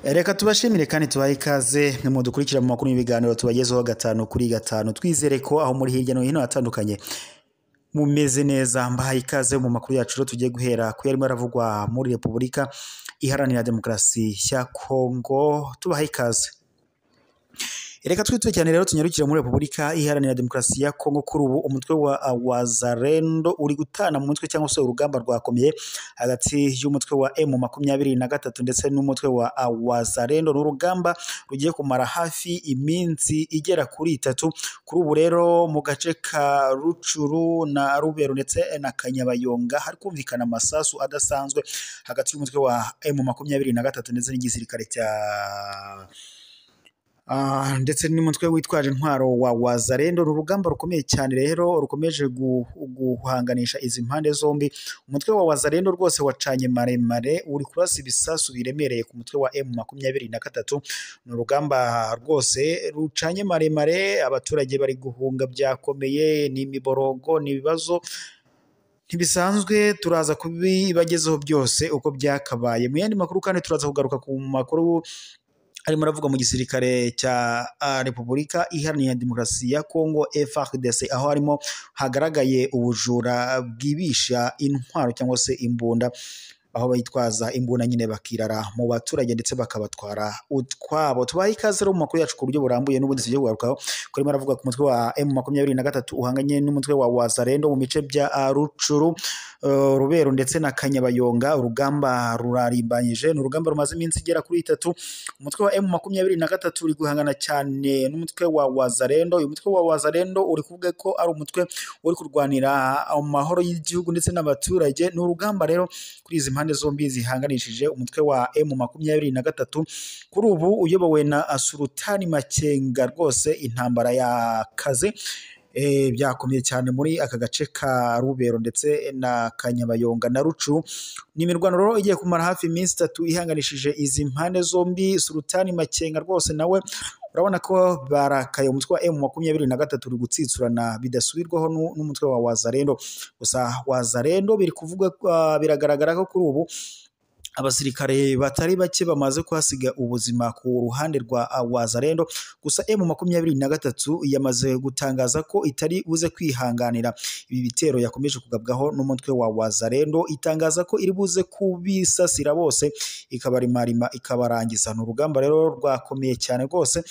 Reka tubashimire kandi tubahe ikaze mwe mudukurikira mu makuru y'ibiganiro tubagezeho gatanu kuri gatanu. Twizere ko aho muri hirya no hino hatandukanye mumeze neza. Mbahaye ikaze mu makuru yacu rero tugiye guhera ku yarimo aravugwa muri Repubulika Iharanira Demokarasi ya Kongo. Tubahaye ikaze. Reka twitwe cyane rero tunyarukira muri Repubulika Iharanira Demokarasi ya Kongo. Kuri ubu umutwe wa Wazalendo uri gutana mu mutwe cyangwa se urugamba rwakomeye hagati y'umutwe wa M23 ndetse n'umutwe wa Wazalendo. N'urugamba rugiye kumara hafi iminsi igera kuri 3. Kuri ubu rero mu gace ka Rucuru na Rubero ndetse na Kanyabayonga hari kumvikana amasasu adasanzwe hagati y'umutwe wa M23 ndetse n'igisirikare cya ndetse n'umutwe witwaje intwaro wa Wazalendo. Urugamba rukomeye cyane rero rukomeje guhanganisha izi mpande zombi. Umutwe wa Wazalendo rwose wacanye maremare, uri kurasa ibisasu biremereye ku mutwe wa M23. N'urugamba rwose rucanye maremare, abaturage bari guhunga byakomeye, n'imiborogo n'ibibazo ntibisanzwe. Turaza kubibagezaho byose uko byakabaye. Mu yandi makuru kandi turaza kugaruka ku makuru arimo aravuga mu gisirikare cya Repubulika Iharanira Demokarasi ya Kongo FARDC, aho harimo hagaragaye ubujura bwibisha intwaro cyangwa se imbunda, aho bayitwaza imbunda nyine bakirara mu baturage ndetse bakabatwara utwabo. Tubaye ikaze mu makuru yacu ku buryo burambuye n'ubundi tugiye kugarukaho. Kurimo aravuga ku mutwe wa M23 uhanganye n'umutwe wa Wazalendo mu bice bya Rucuru, Rubero ndetse na Kanyabayonga. Urugamba rurarimbanyije, n'urugamba rumaze iminsi igera kuri 3. Umutwe wa M23 uri guhangana cyane n'umutwe wa Wazalendo. Uyu mutwe wa Wazalendo uri kuvuga ko ari umutwe uri kurwanira amahoro y'igihugu ndetse n'abaturage. N'urugamba rero kuri izi mpande zombi zihanganishije umutwe wa M23 kuri ubu uyobowe na Sultani Makenga. Rwose intambara yakaze byakomeye cyane muri aka gace ka Rubero ndetse na Kanyabayonga na Rucu. N'imirwano rero igiye kumara hafi iminsi 3 ihanganishije izi mpande zombi. Sultani Makenga rwose nawe urabona ko barakaye. Umutwe wa M23 uri gutsitsurana bidasubirwaho n'umutwe wa Wazalendo. Gusa Wazalendo biri kuvuga biragaragara ko kuri ubu abasirikare batari bake bamaze kuhasiga ubuzima ku ruhande rwa Wazalendo. Gusa M23 yamaze gutangaza ko itari buze kwihanganira ibi bitero yakomeje kugabwaho n'umutwe wa Wazalendo. Itangaza ko iri buze kubisasira bose ikabarimarima ikabarangiza. N'urugamba rero rwakomeye cyane rwose.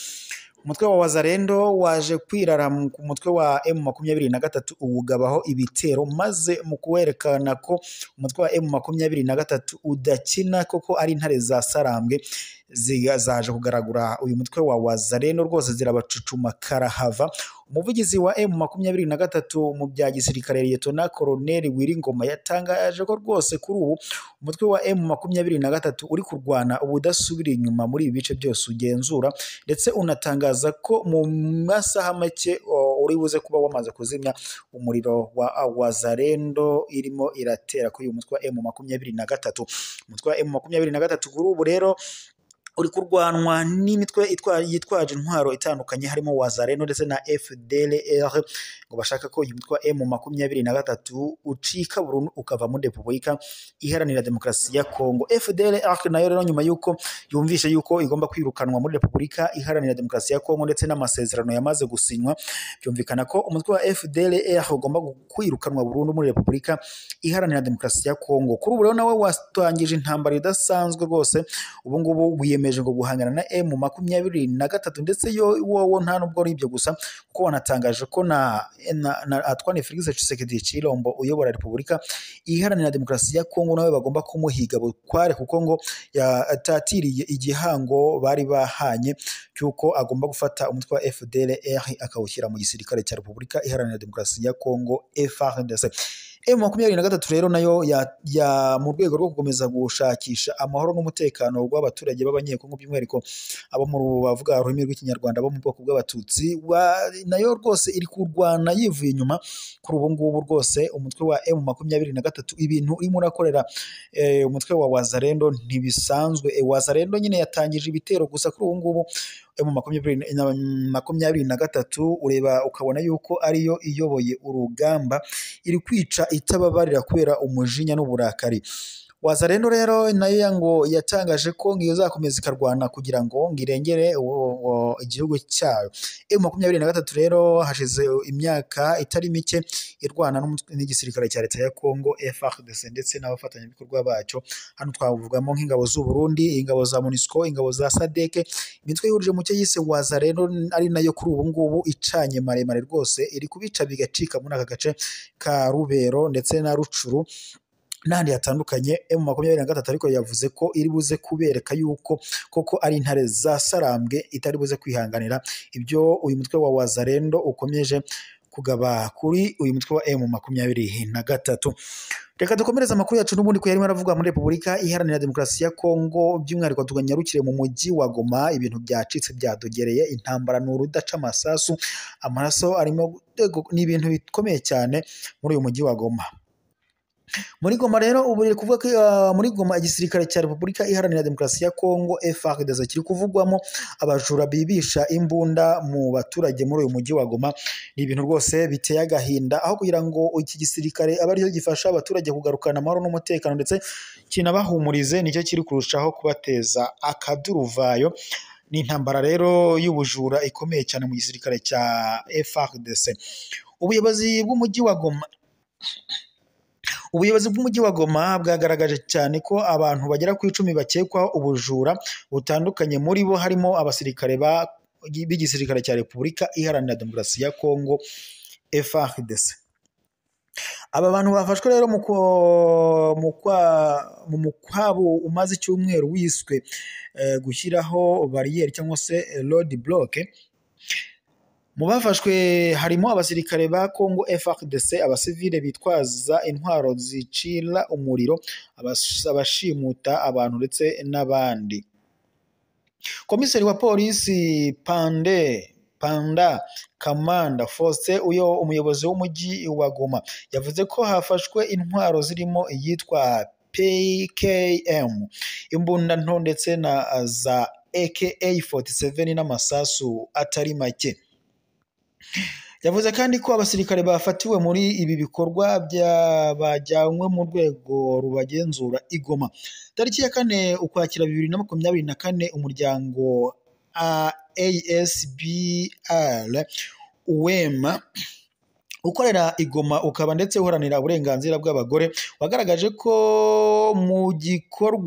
Umutwe wa Wazalendo waje kwirara ku mutwe wa M23 uwugabaho ibitero, maze mu kwerekana ko umutwe wa M23 udakina koko ari intare za Sarambwe zaje kugaragura uyu mutwe wa Wazalendo. Rwose zirabacucuma karahava. Umuvugizi wa M23 mu bya gisirikare Lieutenant Colonel Wiringoma yatangaje ko rwose kuri ubu umutwe wa M23 uri kurwana ubudasubira inyuma muri ibi bice byose ugenzura, ndetse unatangaza ko mu masaha make uri buze kuba wamaze kuzimya umuriro wa Wazalendo irimo iratera kuri uyu mutwe wa M23. Umutwe wa M23 kuri ubu rero uri kurwanwa n'imitwe yitwaje intwaro itandukanye, harimo Wazalendo ndetse na FDLR, ngo bashaka ko uyu mutwe wa M23 ucika burundu ukava muri Repubulika Iharanira Demokarasi ya Kongo. FDLR nayo rero nyuma yuko yumvishe yuko igomba kwirukanwa muri Repubulika Iharanira Demokarasi ya Kongo ndetse n'amasezerano yamaze gusinywa, byumvikana ko umutwe wa FDLR ugomba kwirukanwa burundu muri Repubulika Iharanira Demokarasi ya Kongo. Kuri ubu rero nawe watangije intambara idasanzwe rwose. Ubu ngubu wiyemeje ngo guhangana na M23 ndetse wowe nta nubwo ari ibyo gusa, kuko wanatangaje ko na Antoine Félix Tshisekedi Tshilombo uyobora Repubulika Iharanira Demokarasi ya Kongo nawe bagomba kumuhiga bukware, kuko ngo yatatiriye igihango bari bahanye cyuko agomba gufata umutwe wa FDLR akawushyira mu gisirikare cya Repubulika Iharanira Demokarasi ya Kongo FARDC. M23 rero nayo mu rwego rwo gukomeza gushakisha amahoro n'umutekano w'abaturage b'abanyekongo, by'umwihariko abo mu bavuga ururimi rw'ikinyarwanda bo mu bwoko bw'abatutsi, nayo rwose iri kurwana yivuye inyuma. Kuri ubu ngubu rwose umutwe wa M23 ibintu urimo urakorera umutwe wa Wazalendo ntibisanzwe. Wazalendo nyine yatangije ibitero, gusa kuri ubu ngubu M23 ureba ukabona yuko ariyo iyoboye urugamba, iri kwica itababarira kubera umujinya n'uburakari. Wazalendo rero nayo ngo yatangaje ko ngiyo zakomeza ikarwana kugira ngo ngirengere igihugu cyayo. M23 rero hashize imyaka itari mike irwana n'igisirikare cya leta ya Congo FARDC ndetse n'abafatanyabikorwa bacyo. Hano twavugamo nk'ingabo z'u Burundi, ingabo za MONUSCO, ingabo za SADC, imitwe yurije mu cyo yise Wazalendo ari nayo kuri ubu ngubu icanye maremare rwose, iri kubica bigacika muri aka gace ka Rubero ndetse na Rucuru n'ahandi hatandukanye. M23 ariko yavuze ko iri buze kubereka yuko koko ari intare za Sarambwe, itari buze kwihanganira ibyo uyu mutwe wa Wazalendo ukomeje kugaba kuri uyu mutwe wa M23. Reka dukomereze amakuru yacu n'ubundi ko yarimo aravuga muri Repubulika Iharanira Demokarasi ya Kongo, by'umwihariko tuganyarukire mu mujyi wa Goma. Ibintu byacitse byadogereye, intambara n'urudaca amasasu, amaraso arimo n'ibintu bikomeye cyane muri uyu mujyi wa Goma. Muri Goma rero ubu biri kuvuga ko muri Goma igisirikare cya Repubulika Iharanira Demokarasi ya Kongo FARDC kiri kuvugwamo abajura bibisha imbunda mu baturage muri uyu mujyi wa Goma. Ni ibintu rwose biteye agahinda, aho kugira ngo iki gisirikare abe ariyo gifasha abaturage kugarukana amahoro n'umutekano ndetse kinabahumurize, nicyo kiri kurushaho kubateza akaduruvayo. Ni intambara rero y'ubujura ikomeye cyane mu gisirikare cya FARDC. Ubuyobozi bw'umujyi wa Goma bwagaragaje cyane ko abantu bagera ku 10 bakekwaho ubujura butandukanye, muri bo harimo abasirikare b'igisirikare cya Repubulika Iharanira Demokarasi ya Kongo FARDC. Aba bantu bafashwe rero mu mukwabo umaze icyumweru wiswe gushyiraho bariyeri cyangwa se road block. Mu bafashwe harimo abasirikare ba Congo FARDC, abasivile bitwaza intwaro zicira umuriro, abashimuta abantu ndetse n'abandi. Komiseri wa polisi Panda Kamanda Faustin, uyo umuyobozi w'umujyi wa Goma, yavuze ko hafashwe intwaro zirimo iyitwa PKM, imbunda nto ndetse na za AK47 n'amasasu atari make. Yavuze kandi ko abasirikare bafatiwe muri ibi bikorwa bajyanywe mu rwego rubagenzura igoma. Tariki ya 4 Ukwakira 2024 umuryango ASBL UEMA ukorera igoma ukaba ndetse uharanira uburenganzira bw'abagore wagaragaje ko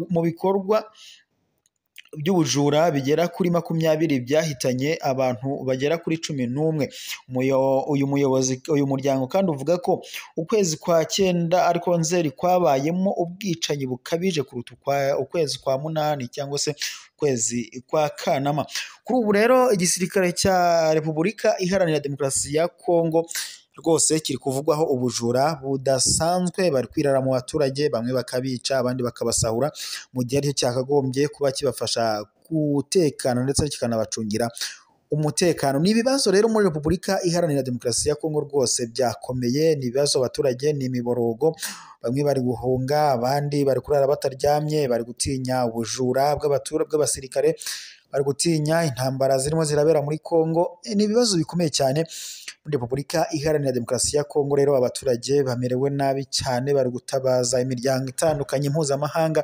mu bikorwa by'ubujura bigera kuri 20 byahitanye abantu bagera kuri 11. Uyu muryango kandi uvuga ko ukwezi kwa 9 ariko Nzeri kwabayemo ubwicanyi bukabije kuruta ukwezi kwa 8 cyangwa se ukwezi kwa Kanama. Kuri ubu rero igisirikare cya Repubulika Iharanira Demokarasi ya Kongo rwose kiri kuvugwaho ubujura budasanzwe, bari kwirara mu baturage, bamwe bakabica abandi bakabasahura, mu gihe aricyo cyakagombye kuba kibafasha gutekana ndetse kikanabacungira umutekano. Ni ibibazo rero muri Repubulika Iharanira Demokarasi ya Kongo rwose byakomeye, ni ibibazo abaturage, ni imiborogo, bamwe bari guhunga, abandi bari kurara bataryamye, bari gutinya ubujura bw'abasirikare, bari gutinya intambara zirimo zirabera muri Kongo. Ni ibibazo bikomeye cyane muri Repubulika Iharanira Demokarasi ya Kongo. Rero abaturage bamerewe nabi cyane, bari gutabaza imiryango itandukanye mpuzamahanga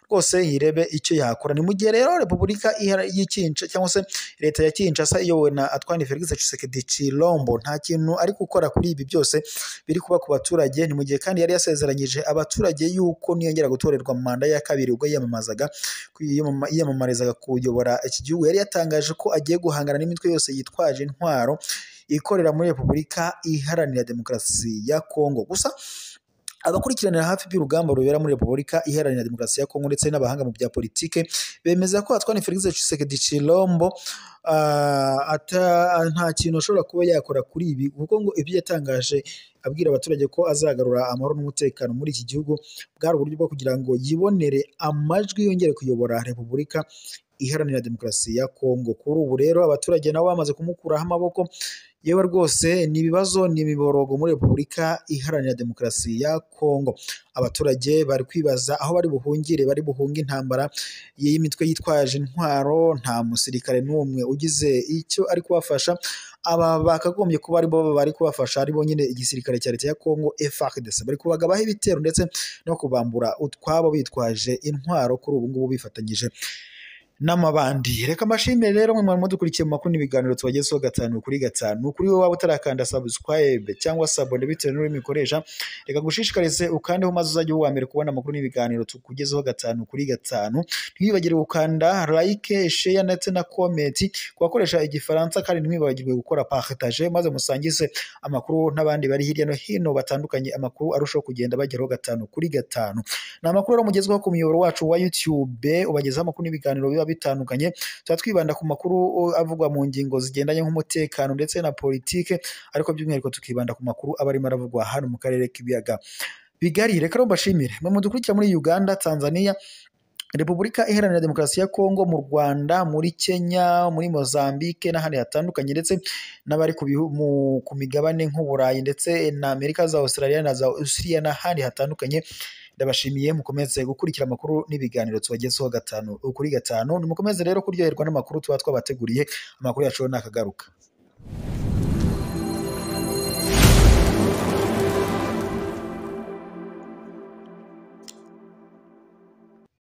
rwose yirebe icyo yakora. Ni mu gihe rero Repubulika y'Ikinshasa cyangwa se leta ya Kinshasa iyobowe na Antoine Felix Tshisekedi Tshilombo nta kintu ari gukora kuri ibi byose biri kuba ku baturage. Ni mu gihe kandi yari yasezeranyije abaturage yuko niyongera gutorerwa mu manda ya kabiri ubwo yiyamamarizaga kuyobora iki gihugu, yari yatangaje ko agiye guhangana n'imitwe yose yitwaje intwaro ikorera muri Repubulika Iharanira Demokarasi ya Kongo. Gusa abakurikiranira hafi by'urugamba rubera muri Repubulika Iharanira Demokarasi ya Kongo ndetse n'abahanga mu bya politike bemeza ko Antoine Felix Tshisekedi Tshilombo nta kintu ashobora kuba yakora kuri ibi, kuko ngo ibyo yatangaje abwira abaturage ko azagarura amahoro n'umutekano muri iki gihugu bwari uburyo bwo kugira ngo yibonere amajwi yongere kuyobora Repubulika Iharanira Demokarasi ya Kongo. Kuri ubu rero abaturage nabo bamaze kumukuraho amaboko, yewe rwose ni ibibazo, ni imiborogo muri Repubulika Iharanira Demokarasi ya Kongo. Abaturage bari kwibaza aho bari buhunge intambara y'imitwe yitwaje intwaro. Nta musirikare n'umwe ugize icyo ari kubafasha, aba bakagombye kuba aribo bari kubafasha aribo nyine igisirikare cya leta ya Congo FARDC bari kubagabaho ibitero ndetse no kubambura utwabo bitwaje intwaro kuri ubu ngubu bifatanyije n'amabandi. Reka mbashimire rero mwe mwari mudukurikiye mu makuru n'ibiganiro tubagezeho 5 kuri 5 kuri wowe waba utarakanda subscribe cyangwa sabone bitewe n'ururimi ukoresha, reka gushishikarize ukandeho maze uzajya uwa mbere kubona amakuru n'ibiganiro tukugezeho 5 kuri 5. Ntiwibagire gukanda like, share ndetse na comment kubakoresha igifaransa, kandi ntiwibagirwe gukora partage maze musangize amakuru n'abandi bari hirya no hino batandukanye, amakuru arushaho kugenda bageraho 5 kuri 5. Ni amakuru rero mugezweho ku muyoboro wacu wa YouTube ubagezaho amakuru n'ibiganiro biba bitandukanye, tuba twibanda ku makuru avugwa mu ngingo zigendanye nk'umutekano ndetse na politike, ariko by'umwihariko tukibanda ku makuru aba arimo aravugwa hano mu karere k'ibiyaga bigari. Reka rero mbashimire mwe mudukurikira muri Uganda, Tanzania, Repubulika Iharanira Demokarasi ya Kongo, mu Rwanda, muri Kenya, muri Mozambique n'ahandi hatandukanye, ndetse n'abari ku migabane nk'Uburayi ndetse na Amerika za Australia na za Australia n'ahandi hatandukanye. Ndabashimiye, mukomeze gukurikira amakuru n'ibiganiro tubagezeho 5 kuri 5. Nimukomeze rero kuryoherwa n'amakuru tuba twabateguriye. Amakuru yacu nakagaruka.